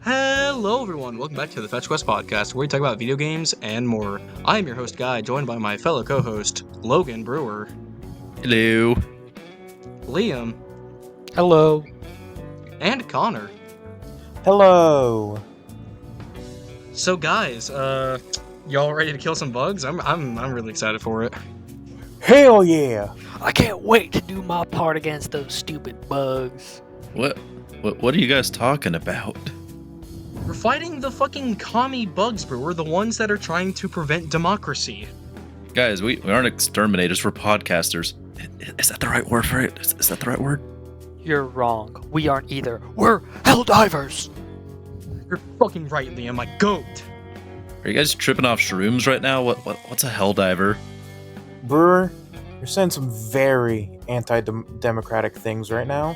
Hello, everyone. Welcome back to the Fetch Quest podcast, where we talk about video games and more. I am your host, Guy, joined by my fellow co-host, Logan Brewer. Hello. Liam. Hello. And Connor. Hello. So, guys, y'all ready to kill some bugs? I'm really excited for it. Hell yeah. I can't wait to do my part against those stupid bugs. What are you guys talking about? We're fighting the fucking commie bugs, Brewer, the ones that are trying to prevent democracy. Guys, we aren't exterminators, we're podcasters. Is that the right word for it? Is that the right word? You're wrong. We aren't either. We're Helldivers! You're fucking right, Liam, my goat. Are you guys tripping off shrooms right now? What's a Helldiver? Brewer, you're saying some very anti-democratic things right now.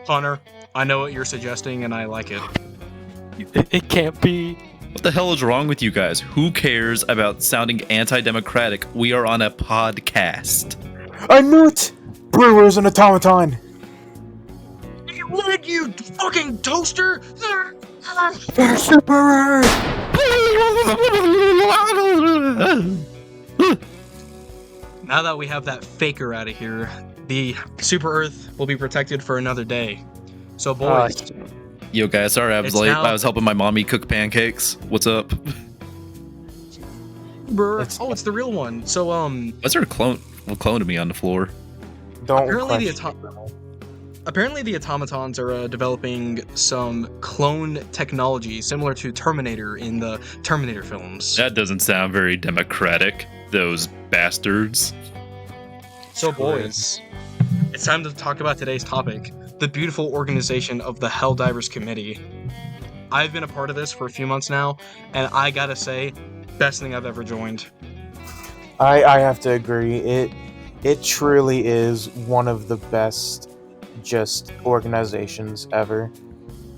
Connor, I know what you're suggesting, and I like it. It can't be. What the hell is wrong with you guys? Who cares about sounding anti-democratic? We are on a podcast. I knew it! Brewer's an automaton! What, you fucking toaster? Super! Now that we have that faker out of here, the Super Earth will be protected for another day. So, boys, Yo guys, sorry I was It's late. now- I was helping my mommy cook pancakes. What's up? it's the real one. So, Why's there a clone of me on the floor? Don't Apparently the question. apparently the automatons are developing some clone technology similar to Terminator in the Terminator films. That doesn't sound very democratic. Those bastards. So, boys, it's time to talk about today's topic, the beautiful organization of the Helldivers Committee. I've been a part of this for a few months now, and I gotta say, best thing I've ever joined. I have to agree. It truly is one of the best just organizations ever.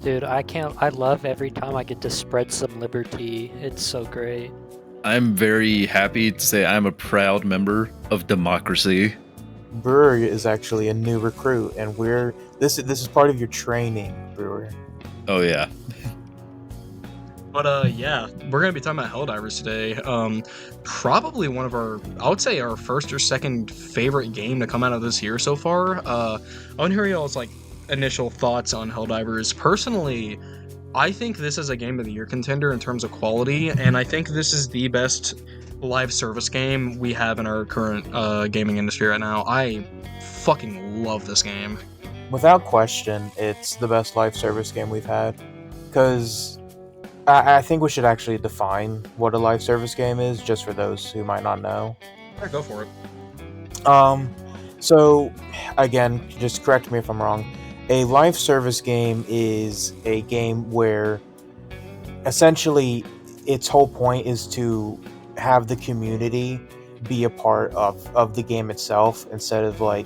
Dude, I love every time I get to spread some liberty. It's so great. I'm very happy to say I'm a proud member of democracy. Brewer is actually a new recruit, and this is part of your training, Brewer. Oh yeah. But yeah, we're gonna be talking about Helldivers today. Probably one of I would say our first or second favorite game to come out of this year so far. I want to hear y'all's initial thoughts on Helldivers. Personally, I think this is a Game of the Year contender in terms of quality, and I think this is the best live service game we have in our current gaming industry right now. I fucking love this game. Without question, it's the best live service game we've had. Because I think we should actually define what a live service game is, just for those who might not know. Yeah, go for it. So, again, just correct me if I'm wrong. A live service game is a game where essentially its whole point is to have the community be a part of the game itself instead of I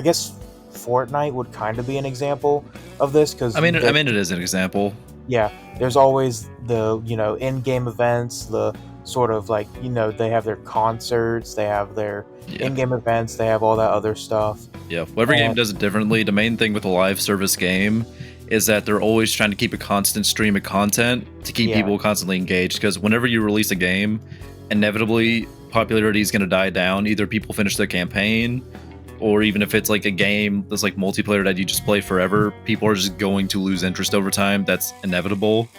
guess Fortnite would kind of be an example of this because I mean it is an example. yeah, there's always the in-game events, the sort of they have their concerts, they have their in-game events, they have all that other stuff. Yeah, every game does it differently. The main thing with a live service game is that they're always trying to keep a constant stream of content to keep people constantly engaged, because whenever you release a game, inevitably popularity is going to die down. Either people finish their campaign, or even if it's like a game that's like multiplayer that you just play forever, people are just going to lose interest over time. That's inevitable.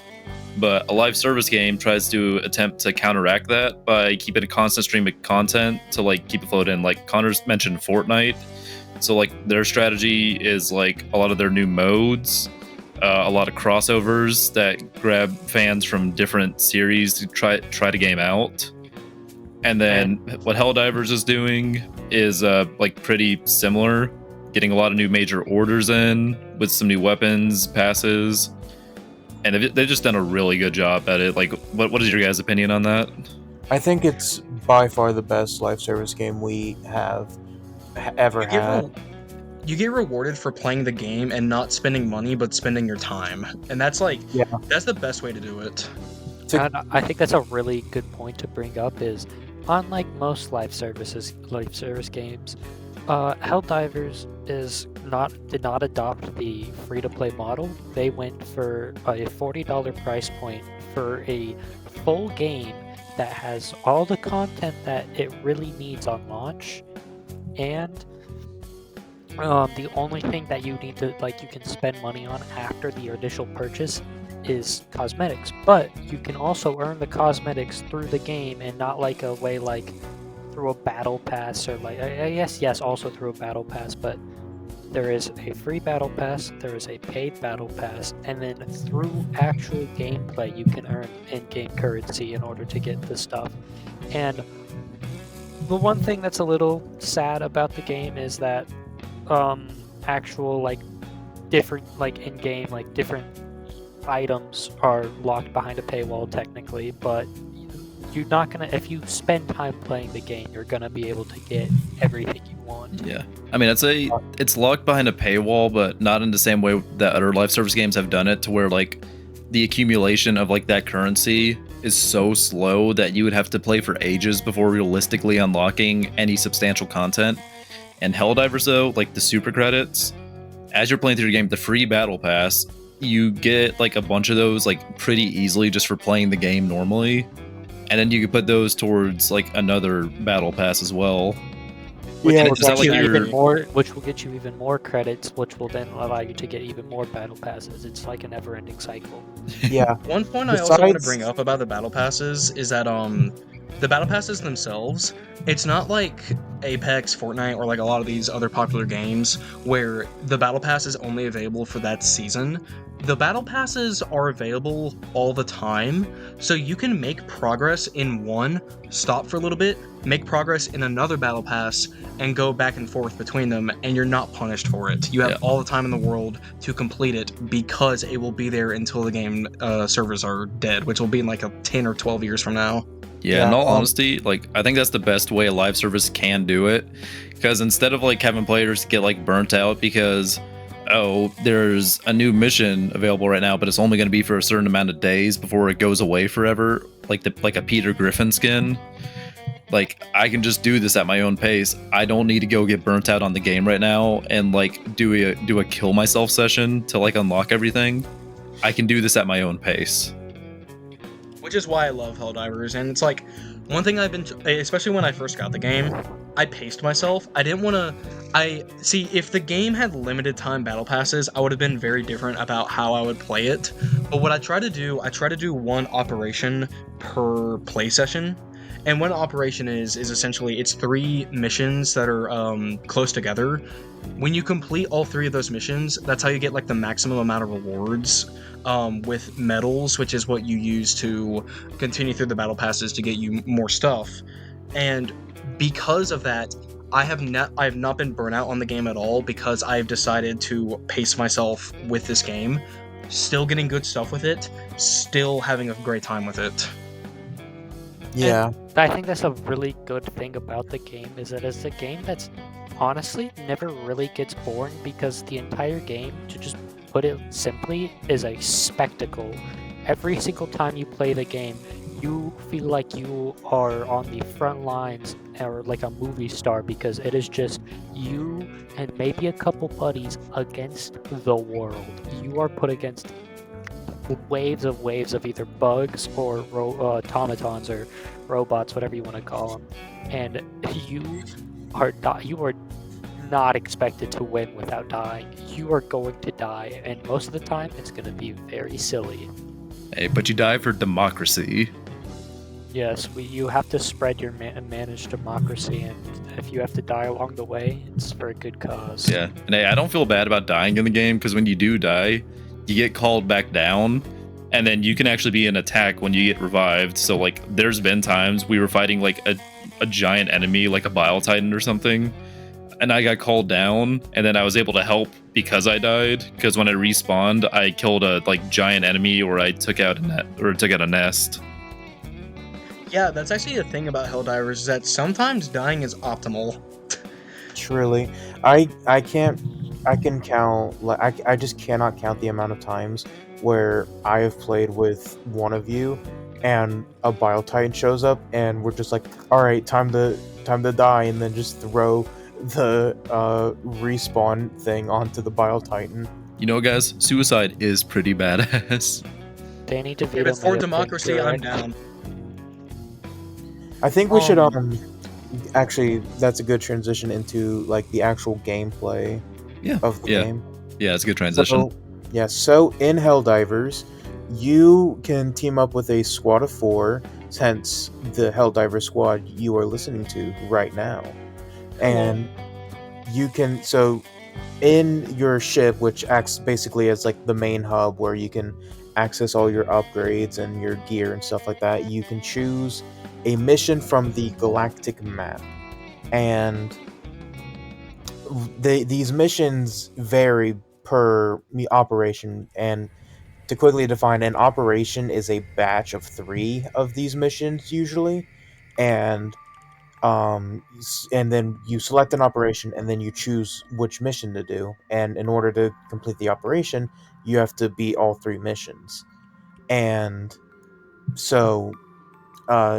But a live service game tries to attempt to counteract that by keeping a constant stream of content to keep it flowed in. Like Connor's mentioned Fortnite. So their strategy is a lot of their new modes, a lot of crossovers that grab fans from different series to try to game out. And then what Helldivers is doing is pretty similar, getting a lot of new major orders in with some new weapons, passes, and they've just done a really good job at it. What is your guys' opinion on that? I think it's by far the best live service game we have ever had. You get rewarded for playing the game and not spending money, but spending your time, and that's that's the best way to do it. And I think that's a really good point to bring up is, unlike most live service games, Helldivers did not adopt the free-to-play model. They went for a $40 price point for a full game that has all the content that it really needs on launch, and the only thing that you need to you can spend money on after the initial purchase is cosmetics. But you can also earn the cosmetics through the game, and not like a way like through a battle pass, or like yes, also through a battle pass, but there is a free battle pass, there is a paid battle pass, and then through actual gameplay you can earn in-game currency in order to get the stuff. And the one thing that's a little sad about the game is that actual different in-game different items are locked behind a paywall technically, but you're not gonna, if you spend time playing the game, you're gonna be able to get everything you want. Yeah, I mean, I'd say it's locked behind a paywall, but not in the same way that other live service games have done it, to where the accumulation of that currency is so slow that you would have to play for ages before realistically unlocking any substantial content. And Helldivers, though, the super credits, as you're playing through the game, the free battle pass, you get a bunch of those pretty easily just for playing the game normally, and then you can put those towards another battle pass as well. Yeah, Which will get you even more credits, which will then allow you to get even more battle passes. It's like a never-ending cycle. Yeah. One point I also want to bring up about the battle passes is that the battle passes themselves, it's not like Apex, Fortnite, or a lot of these other popular games where the battle pass is only available for that season. The battle passes are available all the time, so you can make progress in one, stop for a little bit, make progress in another battle pass, and go back and forth between them, and you're not punished for it. You have all the time in the world to complete it, because it will be there until the game servers are dead, which will be in 10 or 12 years from now. Yeah, in all honesty, I think that's the best way a live service can do it, because instead of having players get burnt out because, oh, there's a new mission available right now, but it's only going to be for a certain amount of days before it goes away forever, like a Peter Griffin skin. I can just do this at my own pace. I don't need to go get burnt out on the game right now and do a kill myself session to unlock everything. I can do this at my own pace. Which is why I love Helldivers, and it's one thing I've been, especially when I first got the game, I paced myself. I didn't want to, see, if the game had limited time battle passes, I would have been very different about how I would play it. But what I try to do one operation per play session. And one operation is essentially, it's 3 missions that are close together. When you complete all 3 of those missions, that's how you get the maximum amount of rewards with medals, which is what you use to continue through the battle passes to get you more stuff. And because of that, I have not been burnt out on the game at all, because I've decided to pace myself with this game, still getting good stuff with it, still having a great time with it. Yeah. And I think that's a really good thing about the game, is that it's a game that's honestly never really gets boring, because the entire game, to just put it simply, is a spectacle. Every single time you play the game, you feel like you are on the front lines, or like a movie star, because it is just you and maybe a couple buddies against the world. You are put against waves of either bugs or automatons or robots, whatever you want to call them, and you are not expected to win without dying. You are going to die, and most of the time it's going to be very silly. Hey, but you die for democracy. Yes, you have to spread your managed democracy, and if you have to die along the way, it's for a good cause. Yeah, and hey, I don't feel bad about dying in the game, because when you do die, you get called back down, and then you can actually be an attack when you get revived. So there's been times we were fighting a giant enemy, like a Bile Titan or something, and I got called down, and then I was able to help because I died, because when I respawned, I killed a giant enemy, or I took out a nest. Yeah, that's actually the thing about Helldivers, is that sometimes dying is optimal. Truly. I can count, I just cannot count the amount of times where I have played with one of you and a Bile Titan shows up and we're just all right, time to die, and then just throw the respawn thing onto the Bile Titan. You know, guys, suicide is pretty badass. Danny DeVito If it's may for have been democracy, I'm correct. down. I think we should Um, actually, that's a good transition into like the actual gameplay Yeah, of the yeah, game. yeah. It's a good transition. So in Helldivers, you can team up with a squad of 4, hence the Helldiver squad you are listening to right now. And you can, so in your ship, which acts basically as like the main hub where you can access all your upgrades and your gear and stuff like that, you can choose a mission from the galactic map. And these missions vary per operation. And to quickly define, an operation is a batch of 3 of these missions usually. And and then you select an operation and then you choose which mission to do, and in order to complete the operation you have to beat all 3 missions. And so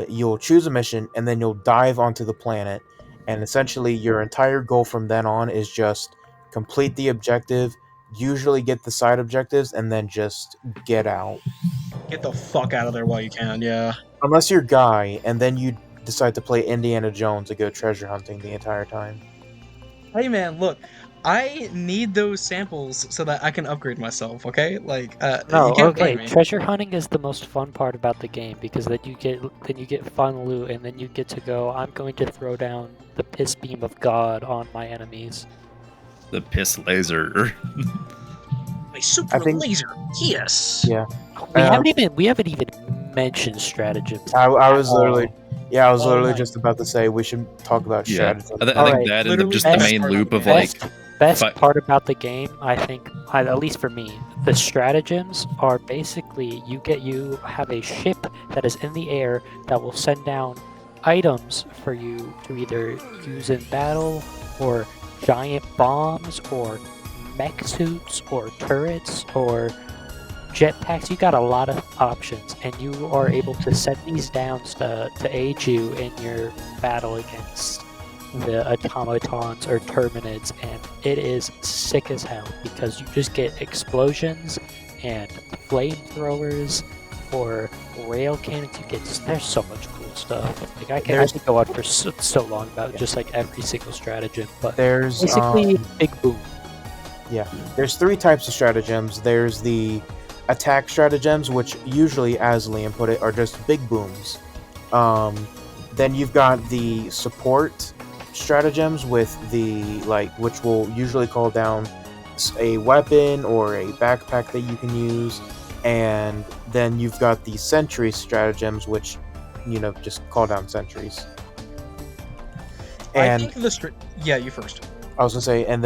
you'll choose a mission and then you'll dive onto the planet, and essentially your entire goal from then on is just complete the objective, usually get the side objectives, and then just get out. get the fuck out of there while you can. Yeah. Unless you're Guy, and then you decide to play Indiana Jones and go treasure hunting the entire time. Hey man, look, I need those samples so that I can upgrade myself. Okay, like No, you can't okay. blame me. Treasure hunting is the most fun part about the game because then you get fun loot and then you get to go. I'm going to throw down the piss beam of God on my enemies. The piss laser. My super I think- laser. Yes. Yeah. We haven't even mentioned stratagems. I was at all. literally, I was Oh literally my- just about to say we should talk about Yeah, strategy. I think Alright, that and literally just the best main part loop of of the game. like Best fi- part about the game, I think, at least for me, the stratagems are basically you have a ship that is in the air that will send down items for you to either use in battle, or giant bombs, or mech suits, or turrets, or jetpacks. You got a lot of options, and you are able to send these down to aid you in your battle against the automatons or terminids, and it is sick as hell because you just get explosions and flamethrowers or rail cannons. There's so much cool stuff. Like I could go on for so long about just like every single stratagem, but There's basically big boom. there's 3 types of stratagems. There's the attack stratagems, which usually, as Liam put it, are just big booms. Then you've got the support stratagems with the which will usually call down a weapon or a backpack that you can use. And then you've got the sentry stratagems, which just call down sentries. I And think yeah, you first. I was gonna say, and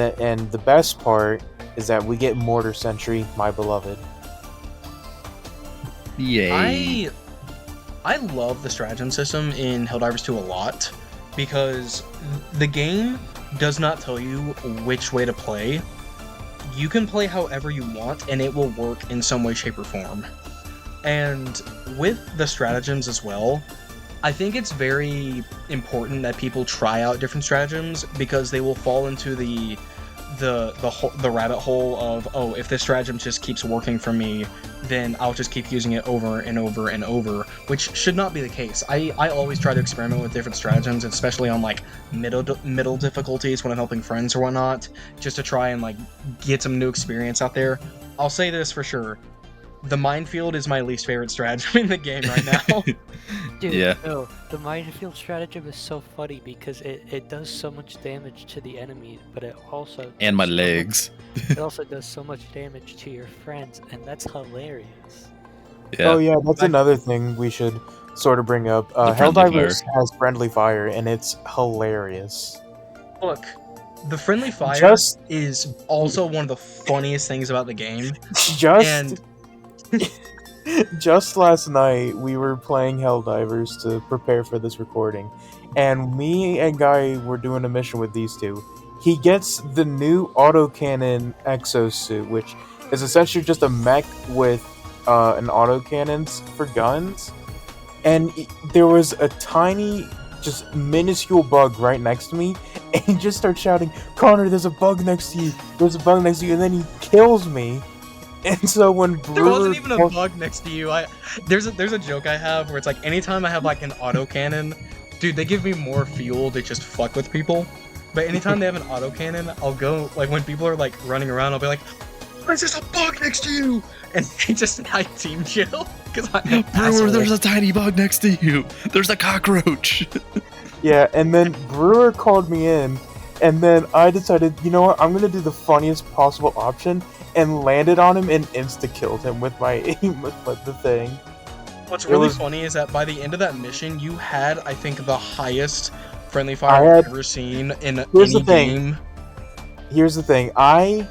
the best part is that we get mortar sentry, my beloved. yay. I love the stratagem system in Helldivers 2 a lot because the game does not tell you which way to play. You can play however you want and it will work in some way, shape, or form. And with the stratagems as well, I think it's very important that people try out different stratagems because they will fall into the rabbit hole of, oh, if this stratagem just keeps working for me, then I'll just keep using it over and over and over, which should not be the case. I always try to experiment with different stratagems, especially on like middle difficulties when I'm helping friends or whatnot, just to try and like get some new experience out there. I'll say this for sure. The minefield is my least favorite stratagem in the game right now. Dude, Yeah. no, the minefield stratagem is so funny because it does so much damage to the enemy, but it also And my does so much- legs. it also does so much damage to your friends, and that's hilarious. Yeah. Oh yeah, that's another thing we should sort of bring up. The friendly Helldivers has friendly fire, and it's hilarious. Look, the friendly fire Just- is also one of the funniest things about the game. Just And just last night, we were playing Helldivers to prepare for this recording, and me and Guy were doing a mission with these two. He gets the new autocannon exosuit, which is essentially just a mech with an autocannons for guns, and there was a tiny just minuscule bug right next to me, and he just starts shouting, "Connor, there's a bug next to you! There's a bug next to you!" And then he kills me. And so when Brewer There wasn't even a bug next to you. There's a joke I have where it's like anytime I have like an autocannon, dude, they give me more fuel to just fuck with people. But anytime they have an autocannon, I'll go like when people are like running around, I'll be like, "There's just a bug next to you," and they just I team kill because I'm Brewer, there's a tiny bug next to you. There's a cockroach. Yeah, and then Brewer called me in, and then I decided, you know what, I'm gonna do the funniest possible option, and landed on him and insta-killed him with my aim with the thing. What's really funny is that by the end of that mission, you had, I think, the highest friendly fire I've ever seen in any game. Here's the thing. I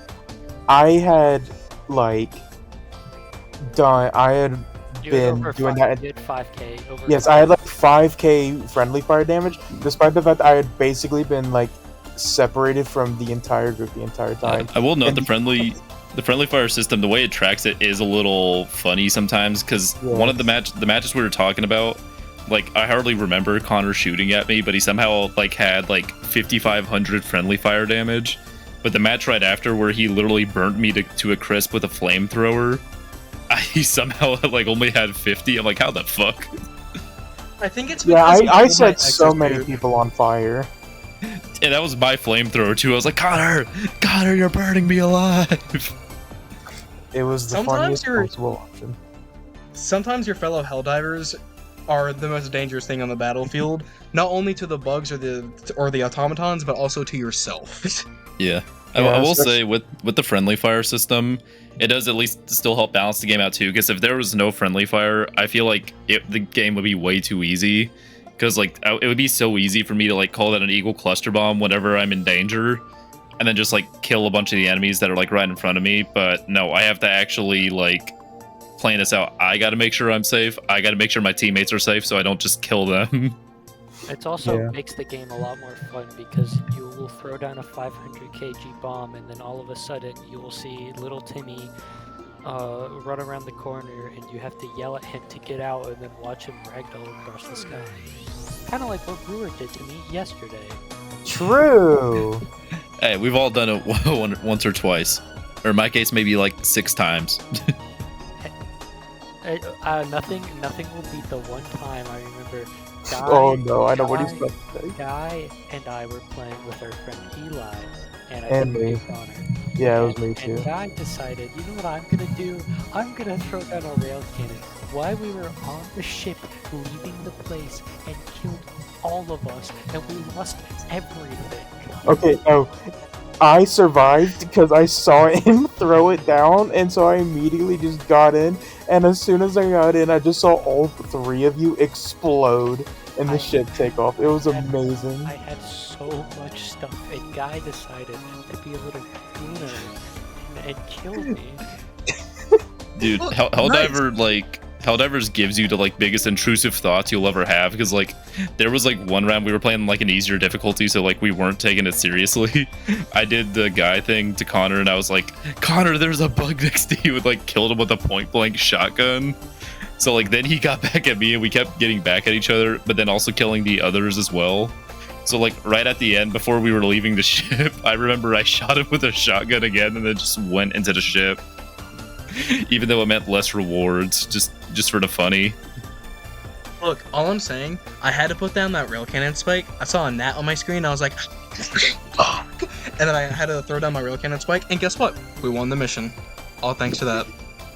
had like done. I had been doing that. Did 5K over. Yes, I had like 5K friendly fire damage, despite the fact that I had basically been like separated from the entire group the entire time. I will note the friendly fire system, the way it tracks it is a little funny sometimes, because one of the matches we were talking about, like I hardly remember Connor shooting at me, but he somehow like had like 5,500 friendly fire damage. But the match right after, where he literally burnt me to a crisp with a flamethrower, he somehow like only had 50. I'm like, how the fuck? I think it's because I set so many people on fire. And that was my flamethrower too. I was like, Connor, you're burning me alive. It was the funniest possible option. Sometimes your fellow Helldivers are the most dangerous thing on the battlefield, not only to the bugs or the automatons, but also to yourself. Yeah. I will say with the friendly fire system, it does at least still help balance the game out too. Because if there was no friendly fire, I feel like the game would be way too easy. Because like it would be so easy for me to like call that an eagle cluster bomb whenever I'm in danger, and then just like kill a bunch of the enemies that are like right in front of me. But no, I have to actually like plan this out. I got to make sure I'm safe. I got to make sure my teammates are safe, so I don't just kill them. It also makes the game a lot more fun because you will throw down a 500 kg bomb, and then all of a sudden you will see little Timmy run around the corner, and you have to yell at him to get out, and then watch him ragdoll across the sky. Kind of like what Brewer did to me yesterday. True. Hey, we've all done it once or twice, or in my case, maybe like 6 times. Nothing will beat the one time I remember. Oh no, I know what he's about to say. Guy and I were playing with our friend Eli, and me. Connor. Yeah, it was me too. And Guy decided, you know what I'm gonna do? I'm gonna throw down a rail cannon while we were on the ship leaving the place, and killed all of us, and we lost everything. Okay, no. I survived because I saw him throw it down, and so I immediately just got in, and as soon as I got in, I just saw all 3 of you explode and the ship take off. It was amazing. I had so much stuff, and Guy decided to be a little gooner and kill me. Dude, Helldivers gives you the like biggest intrusive thoughts you'll ever have, because like there was like one round we were playing like an easier difficulty, so like we weren't taking it seriously. I did the Guy thing to Connor, and I was like, Connor, there's a bug next to you, and like killed him with a point blank shotgun. So like then he got back at me, and we kept getting back at each other, but then also killing the others as well. So like right at the end, before we were leaving the ship, I remember I shot him with a shotgun again, and then just went into the ship. Even though it meant less rewards, just for the funny. Look, all I'm saying, I had to put down that rail cannon spike. I saw a gnat on my screen, I was like, and then I had to throw down my rail cannon spike, and guess what? We won the mission. All thanks to that.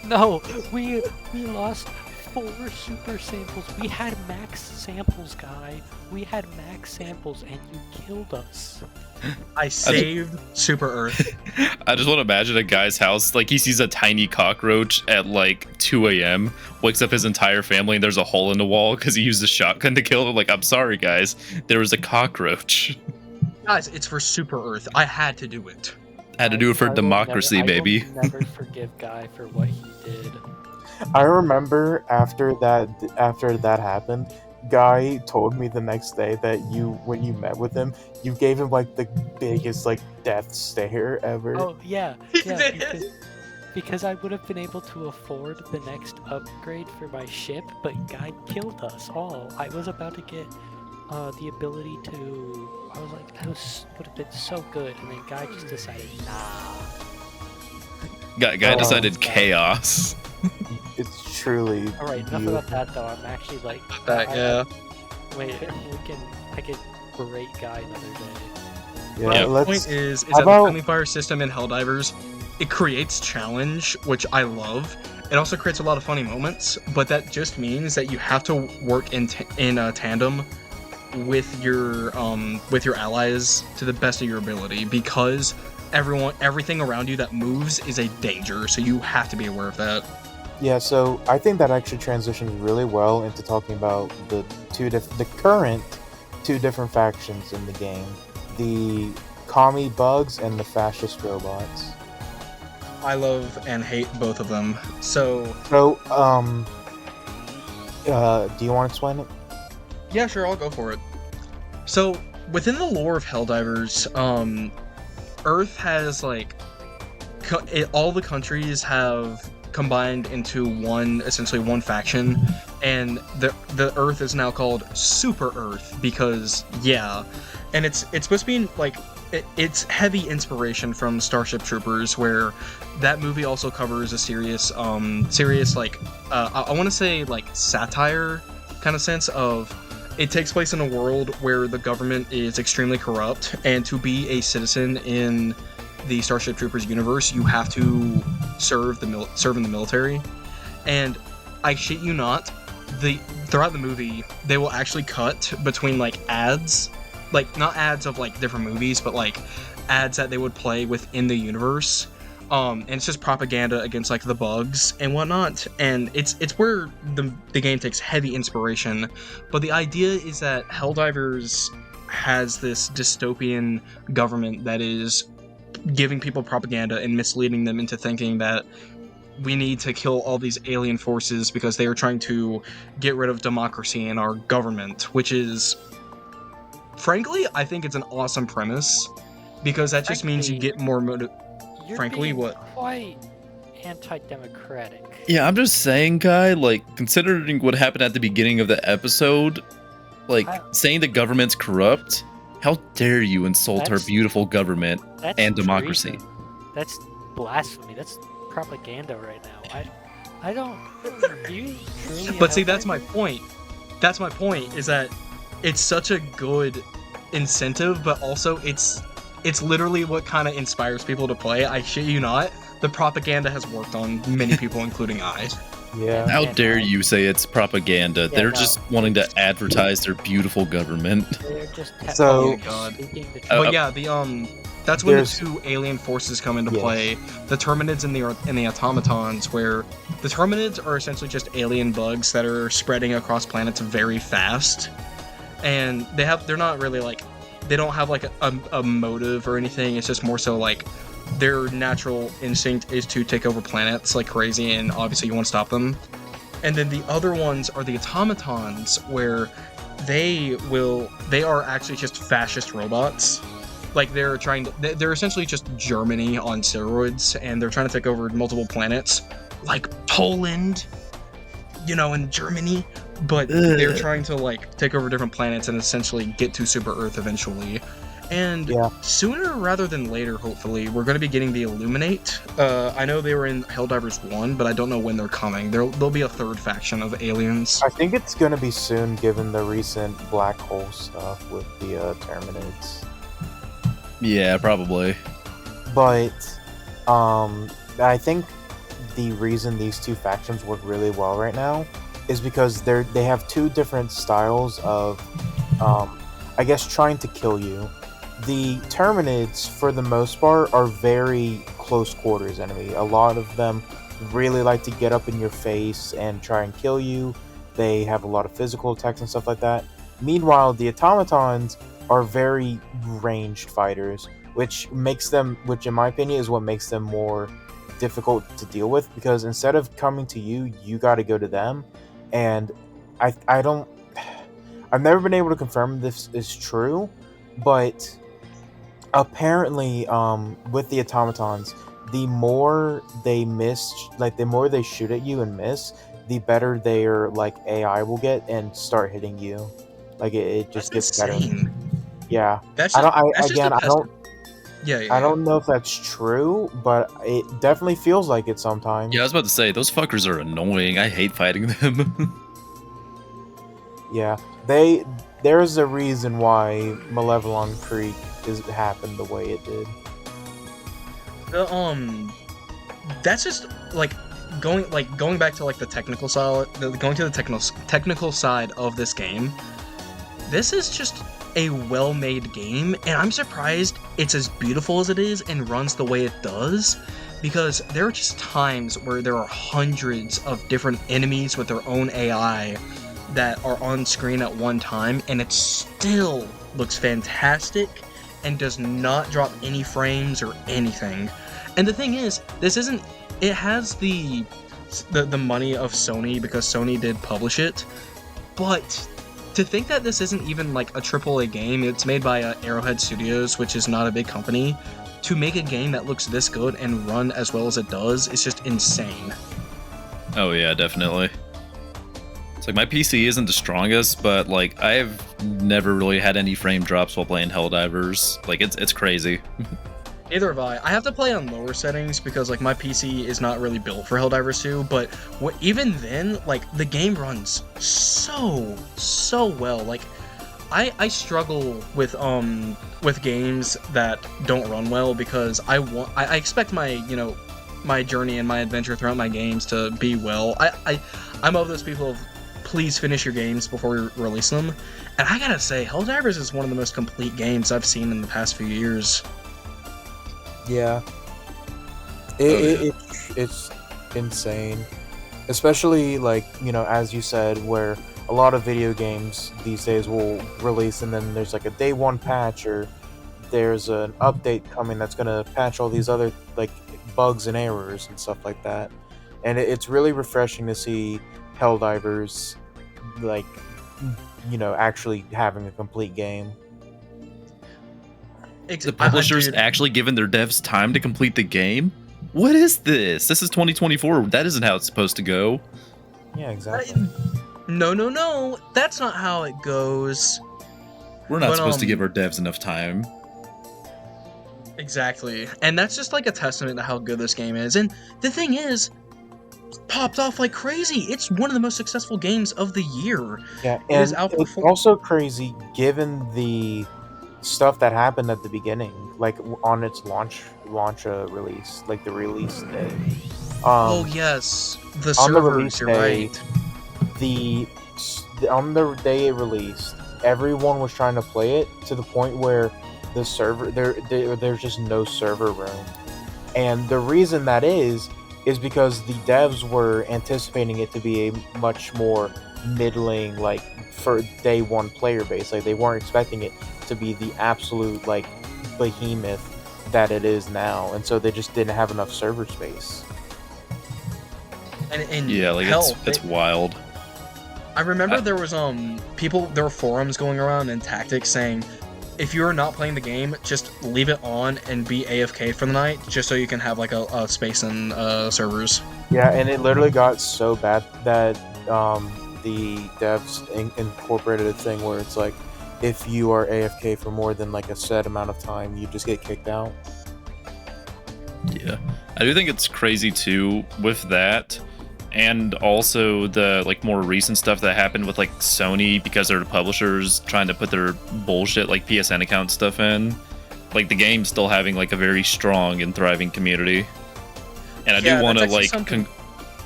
No, we lost 4 super samples. We had max samples, Guy. We had max samples, and you killed us. I saved Super Earth. I just want to imagine a guy's house, like he sees a tiny cockroach at like 2 a.m., wakes up his entire family, and there's a hole in the wall because he used a shotgun to kill him. Like, I'm sorry, guys, there was a cockroach. Guys, it's for Super Earth. I had to do it. I had to do it for democracy, baby. I will never forgive Guy for what he did. I remember after that happened, Guy told me the next day that when you met with him, you gave him like the biggest like death stare ever. Oh yeah, because I would have been able to afford the next upgrade for my ship, but Guy killed us all. I was about to get the ability to. I was like, that would have been so good, and then guy just decided, nah. Guy Oh, decided no. chaos. It's truly All right, enough about that though. I'm actually like, Yeah. wait, I could berate guy another day. yeah. But the Let's. point is how that about- the friendly fire system in Helldivers, it creates challenge, which I love. It also creates a lot of funny moments, but that just means that you have to work in tandem with your allies to the best of your ability, because everything around you that moves is a danger, so you have to be aware of that. Yeah, so I think that actually transitions really well into talking about the current two different factions in the game: the commie bugs and the fascist robots. I love and hate both of them. So So, do you want to explain it? yeah, sure, I'll go for it. So within the lore of Helldivers, Earth has like all the countries have combined into essentially one faction, and the Earth is now called Super Earth because and it's supposed to be like it's heavy inspiration from Starship Troopers, where that movie also covers a serious like I want to say like satire kind of sense of. It takes place in a world where the government is extremely corrupt, and to be a citizen in the Starship Troopers universe, you have to serve in the military. And I shit you not, throughout the movie, they will actually cut between like ads, like not ads of like different movies, but like ads that they would play within the universe. And it's just propaganda against like the bugs and whatnot, and it's where the game takes heavy inspiration. But the idea is that Helldivers has this dystopian government that is giving people propaganda and misleading them into thinking that we need to kill all these alien forces because they are trying to get rid of democracy in our government, which is, frankly, I think it's an awesome premise, because that just means you get more You're Frankly, being what? quite anti-democratic. Yeah, I'm just saying, guy, like, considering what happened at the beginning of the episode, like, saying the government's corrupt, how dare you insult our That's- beautiful government That's and democracy? treason. That's blasphemy. That's propaganda right now. I don't. Do you truly? But have see, that's that? my point. That's my point, is that it's such a good incentive, but also it's literally what kind of inspires people to play. I shit you not. The propaganda has worked on many people, including I. Yeah. How Yeah, dare no. you say it's propaganda? Yeah, They're no. just wanting to advertise their beautiful government. They're just So- Oh, God. speaking the truth. But yeah, that's when the There's- two alien forces come into Yes. play: the Terminids and the automatons. Where the Terminids are essentially just alien bugs that are spreading across planets very fast, and they're not really like, they don't have like a motive or anything. It's just more so like their natural instinct is to take over planets like crazy, and obviously you want to stop them. And then the other ones are the automatons, where they are actually just fascist robots. Like they're essentially just Germany on steroids, and they're trying to take over multiple planets, like Poland, and Germany. But they're Ugh. trying to like take over different planets and essentially get to Super Earth eventually. And Yeah. sooner rather than later, hopefully, we're going to be getting the Illuminate. I know they were in Helldivers 1, but I don't know when they're coming. There'll be a third faction of aliens. I think it's gonna be soon, given the recent black hole stuff with the Terminids. Yeah, probably. But I think the reason these two factions work really well right now is because they have two different styles of, I guess, trying to kill you. The Terminids, for the most part, are very close quarters enemy. A lot of them really like to get up in your face and try and kill you. They have a lot of physical attacks and stuff like that. Meanwhile, the automatons are very ranged fighters, which in my opinion is what makes them more difficult to deal with, because instead of coming to you, you got to go to them. And I've never been able to confirm this is true, but apparently, with the automatons, the more they miss, like the more they shoot at you and miss, the better their like AI will get and start hitting you. Like it That's just gets better. insane. Yeah. That's I just don't. I that's just a again. I don't. testament. Yeah, yeah, I yeah. don't know if that's true, but it definitely feels like it sometimes. Yeah, I was about to say those fuckers are annoying. I hate fighting them. Yeah. They. There's a reason why Malevelon Creek happened the way it did. The that's just like going back to like the technical side, going to the technical side of this game. This is just a well-made game, and I'm surprised it's as beautiful as it is and runs the way it does, because there are just times where there are hundreds of different enemies with their own AI that are on screen at one time, and it still looks fantastic and does not drop any frames or anything. And the thing is, this isn't. It has the money of Sony because Sony did publish it, but to think that this isn't even like a AAA game, it's made by Arrowhead Studios, which is not a big company. To make a game that looks this good and run as well as it does is just insane. Oh yeah, definitely. It's like my PC isn't the strongest, but like I've never really had any frame drops while playing Helldivers. Like it's crazy. Neither have I. I have to play on lower settings because like my PC is not really built for Helldivers 2, but even then, like the game runs so well. Like I struggle with games that don't run well because I expect my my journey and my adventure throughout my games to be well. I'm of those people of please finish your games before we release them, and I gotta say Helldivers is one of the most complete games I've seen in the past few years. Yeah. It's insane. Especially, like, as you said, where a lot of video games these days will release and then there's like a day one patch or there's an update coming that's going to patch all these other, like, bugs and errors and stuff like that. And it's really refreshing to see Helldivers, like, actually having a complete game. The publisher's actually given their devs time to complete the game? What is this? This is 2024. That isn't how it's supposed to go. Yeah, exactly. No. That's not how it goes. We're not supposed to give our devs enough time. Exactly. And that's just like a testament to how good this game is. And the thing is, popped off like crazy. It's one of the most successful games of the year. Yeah, and it's also crazy given the stuff that happened at the beginning, like on its launch release, like the release day. Oh yes, the servers. You're right. On the day it released, everyone was trying to play it to the point where the server there's just no server room, and the reason that is because the devs were anticipating it to be a much more middling, like, for day one player base. Like they weren't expecting it to be the absolute like behemoth that it is now, and so they just didn't have enough server space. And yeah, like it's wild. I remember there was there were forums going around and tactics saying, if you're not playing the game, just leave it on and be AFK for the night, just so you can have like a space in servers. Yeah, and it literally got so bad that the devs incorporated a thing where it's like, if you are AFK for more than like a set amount of time, you just get kicked out. Yeah, I do think it's crazy too with that, and also the like more recent stuff that happened with like Sony because they're the publishers trying to put their bullshit like PSN account stuff in. Like the game's still having like a very strong and thriving community, and I do want to like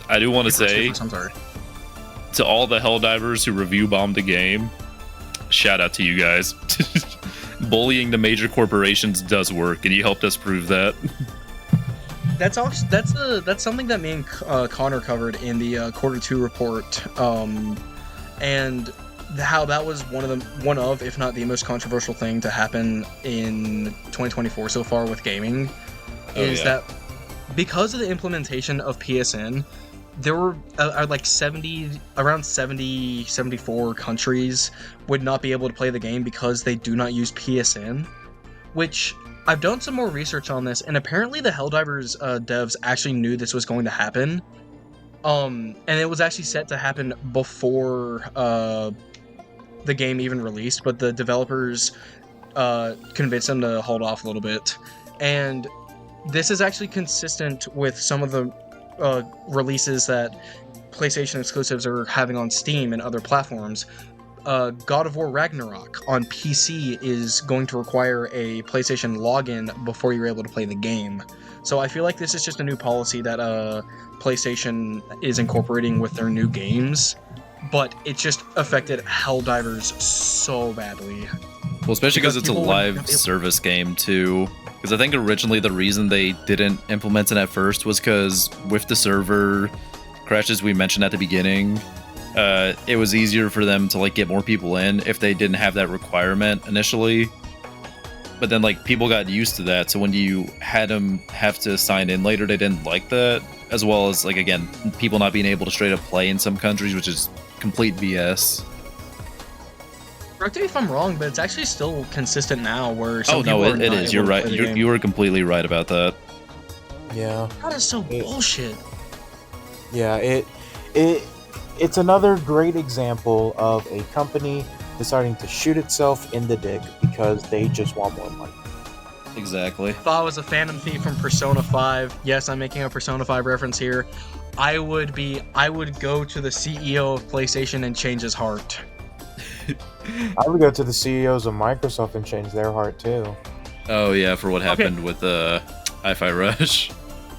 I do want to say to all the Helldivers who review bombed the game, shout out to you guys. Bullying the major corporations does work, and you helped us prove that. That's something that me and Connor covered in the quarter 2 report, and how that was one of, if not the most controversial thing to happen in 2024 so far with gaming, that because of the implementation of PSN, there were like 74 countries would not be able to play the game because they do not use PSN, which I've done some more research on this, and apparently the Helldivers devs actually knew this was going to happen, and it was actually set to happen before the game even released, but the developers convinced them to hold off a little bit. And this is actually consistent with some of the releases that PlayStation exclusives are having on Steam and other platforms. God of War Ragnarok on PC is going to require a PlayStation login before you're able to play the game. So I feel like this is just a new policy that PlayStation is incorporating with their new games, but it just affected Helldivers so badly. Well, especially because it's a people live service game too. Because I think originally the reason they didn't implement it at first was because with the server crashes we mentioned at the beginning, it was easier for them to like get more people in if they didn't have that requirement initially. But then like people got used to that, so when you had them have to sign in later, they didn't like that. As well as like again, people not being able to straight up play in some countries, which is complete BS. Correct me if I'm wrong, but it's actually still consistent now. Where some people it are not is. able You're to right. play the game. You were completely right about that. Yeah. That is so bullshit. Yeah, it's another great example of a company deciding to shoot itself in the dick because they just want more money. Exactly. If I was a Phantom Thief from Persona 5, yes, I'm making a Persona 5 reference here, I would go to the CEO of PlayStation and change his heart. I would go to the CEOs of Microsoft and change their heart too. Oh yeah, for what happened with Hi-Fi Rush.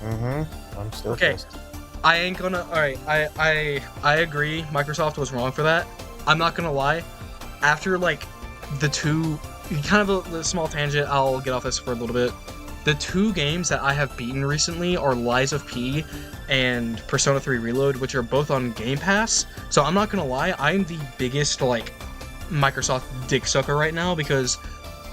I'm still Okay. pissed. I ain't gonna. Alright, I agree. Microsoft was wrong for that. I'm not gonna lie. After like the two, kind of a small tangent, I'll get off this for a little bit. The two games that I have beaten recently are Lies of P and Persona 3 Reload, which are both on Game Pass. So I'm not gonna lie, I'm the biggest like Microsoft dick sucker right now because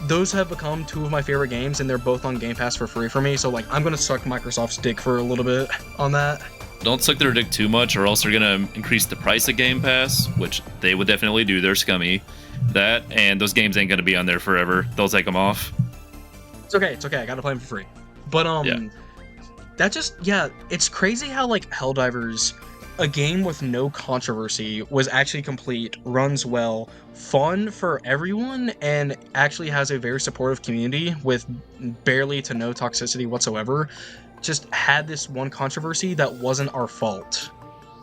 those have become two of my favorite games and they're both on Game Pass for free for me. So like I'm gonna suck Microsoft's dick for a little bit on that. Don't suck their dick too much, or else they're gonna increase the price of Game Pass, which they would definitely do. They're scummy. That and those games ain't gonna be on there forever. They'll take them off. It's okay. I gotta play them for free. But that just it's crazy how like Helldivers, a game with no controversy, was actually complete, runs well, fun for everyone, and actually has a very supportive community with barely to no toxicity whatsoever. Just had this one controversy that wasn't our fault,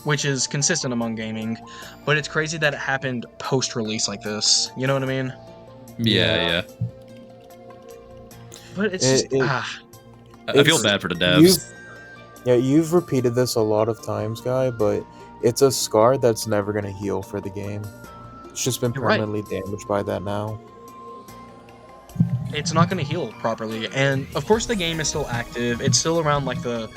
which is consistent among gaming, but it's crazy that it happened post-release like this. You know what I mean? Yeah. But it's just I feel bad for the devs. You've repeated this a lot of times, Guy, but it's a scar that's never going to heal for the game. It's just been You're right. permanently damaged by that now. It's not going to heal properly, and of course the game is still active. It's still around like the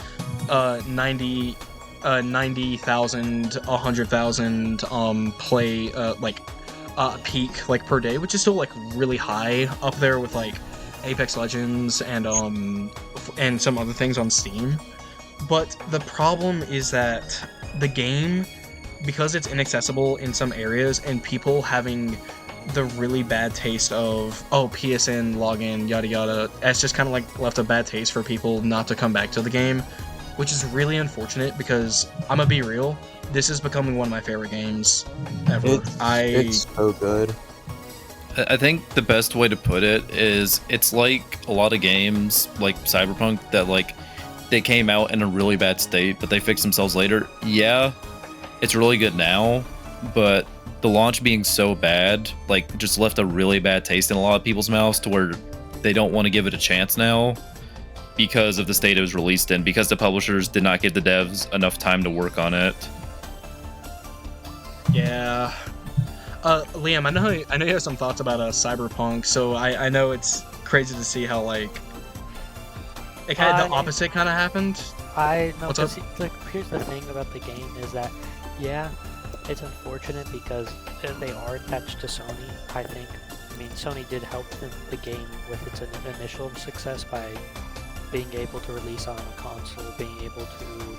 90,000, 100,000 play peak like per day, which is still like really high, up there with like Apex Legends and some other things on Steam. But the problem is that the game, because it's inaccessible in some areas and people having the really bad taste of PSN login yada yada, it's just kind of like left a bad taste for people not to come back to the game, which is really unfortunate because I'm gonna be real, this is becoming one of my favorite games ever. It's so good. I think the best way to put it is it's like a lot of games like Cyberpunk that like they came out in a really bad state but they fixed themselves later. Yeah, it's really good now, but the launch being so bad like just left a really bad taste in a lot of people's mouths to where they don't want to give it a chance now because of the state it was released in, because the publishers did not give the devs enough time to work on it. Yeah. Liam, I know you have some thoughts about Cyberpunk, so I know it's crazy to see how like it kind of the opposite kind of happened. I know. What's up? Here's the thing about the game is that it's unfortunate because they are attached to Sony. I mean Sony did help the game with its initial success by being able to release on a console, being able to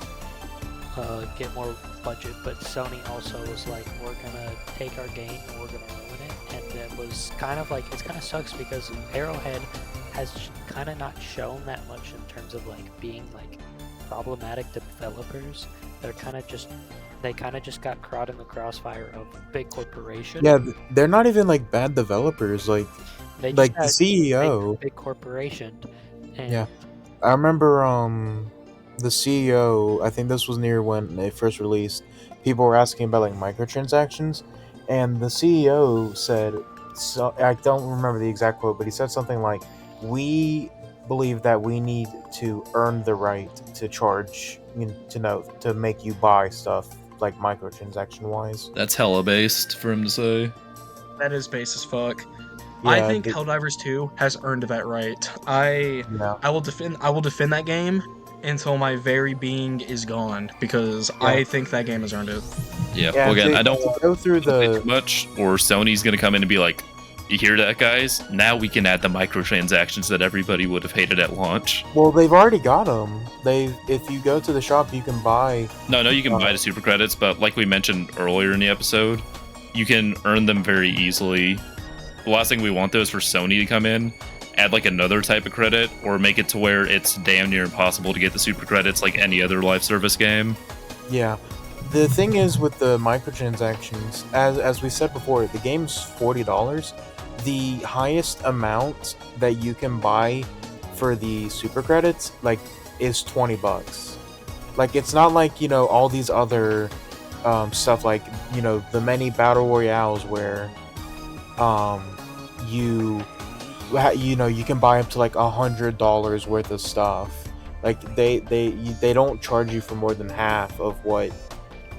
get more budget, but Sony also was like, we're gonna take our game and we're gonna ruin it, and it was kind of like, it kind of sucks because Arrowhead has kind of not shown that much in terms of like being like problematic developers. They're kind of just They kind of just got caught in the crossfire of big corporation. Yeah, they're not even like bad developers. They just Like the got CEO. big corporation, and Yeah, I remember the CEO. I think this was near when they first released. People were asking about like microtransactions, and the CEO said, "So I don't remember the exact quote, but he said something like, we believe that we need to earn the right to charge, to make you buy stuff like microtransaction wise." That's hella based for him to say. That is base as fuck. I Yeah, think Helldivers 2 has earned that right. yeah, I will defend that game until my very being is gone because yeah, I think that game has earned it. Yeah. yeah. Well, again, I don't To want go through to say the too much, or Sony's gonna come in and be like, "You hear that, guys? Now we can add the microtransactions that everybody would have hated at launch." Well, they've already got them. If you go to the shop, you can buy. No, you can buy the super credits, but like we mentioned earlier in the episode, you can earn them very easily. The last thing we want though is for Sony to come in, add like another type of credit, or make it to where it's damn near impossible to get the super credits like any other live service game. Yeah, the thing is with the microtransactions, as we said before, the game's $40. The highest amount that you can buy for the super credits is $20. Like it's not like all these other stuff like the many battle royales where you you can buy up to like $100 worth of stuff. Like they don't charge you for more than half of what,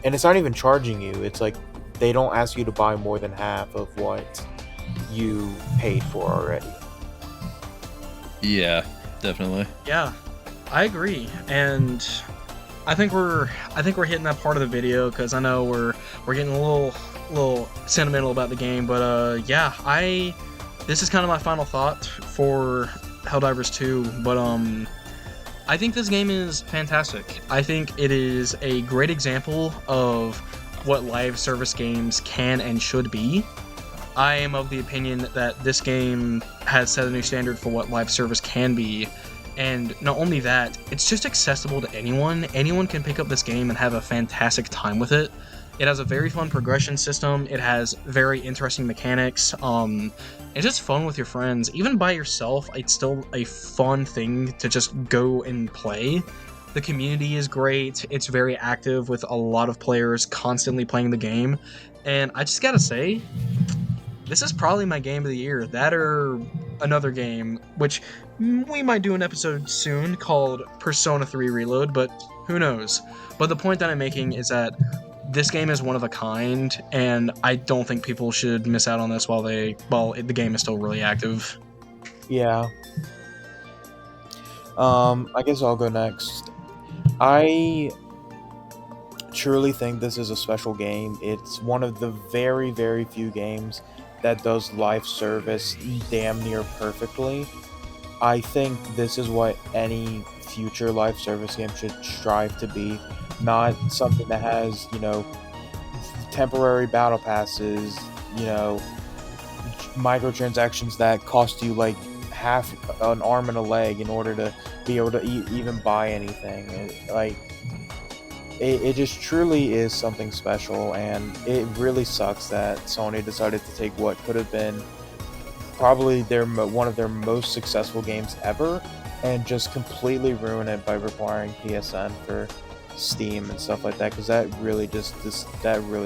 and it's not even charging you. It's like they don't ask you to buy more than half of what you paid for already. Yeah, definitely. Yeah, I agree, and I think we're hitting that part of the video because I know we're getting a little sentimental about the game, but yeah, this is kind of my final thought for Helldivers 2, but I think this game is fantastic. I think it is a great example of what live service games can and should be. I am of the opinion that this game has set a new standard for what live service can be, and not only that, it's just accessible to anyone. Anyone can pick up this game and have a fantastic time with it. It has a very fun progression system. It has very interesting mechanics. It's just fun with your friends. Even by yourself, it's still a fun thing to just go and play. The community is great. It's very active with a lot of players constantly playing the game. And I just gotta say, this is probably my game of the year. That or another game, which we might do an episode soon called Persona 3 Reload, but who knows. But the point that I'm making is that this game is one of a kind, and I don't think people should miss out on this while the game is still really active. Yeah. I guess I'll go next. I truly think this is a special game. It's one of the very, very few games that does live service damn near perfectly. I think this is what any future live service game should strive to be. Not something that has, temporary battle passes, microtransactions that cost you like half an arm and a leg in order to be able to even buy anything. It just truly is something special, and it really sucks that Sony decided to take what could have been probably one of their most successful games ever and just completely ruin it by requiring PSN for Steam and stuff like that, because that really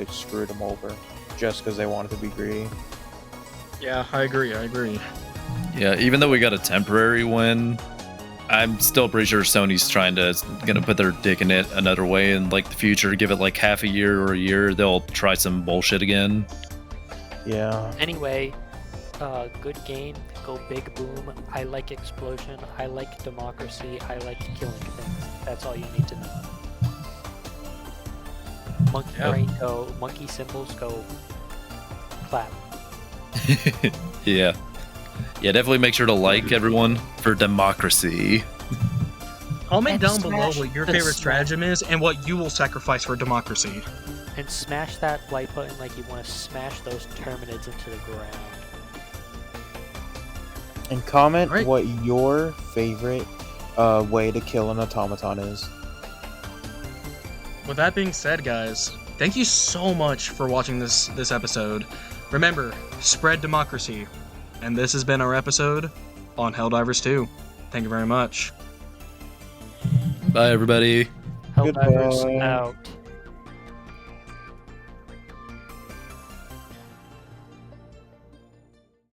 screwed them over just because they wanted to be greedy. Yeah, I agree. Yeah, even though we got a temporary win, I'm still pretty sure Sony's gonna put their dick in it another way in like the future. Give it like half a year or a year, they'll try some bullshit again. Yeah. Anyway, good game. Go big boom. I like explosion. I like democracy. I like killing things. That's all you need to know. Monkey brain go. Monkey symbols go. Clap. Yeah. Yeah, definitely make sure to like everyone for democracy. Comment And down below smash what your the favorite smash- stratagem is and what you will sacrifice for democracy. And smash that like button like you want to smash those terminids into the ground. And comment Right. what your favorite way to kill an automaton is. With that being said, guys, Thank you so much for watching this episode. Remember, spread democracy. And this has been our episode on Helldivers 2. Thank you very much. Bye, everybody. Helldivers Goodbye. out.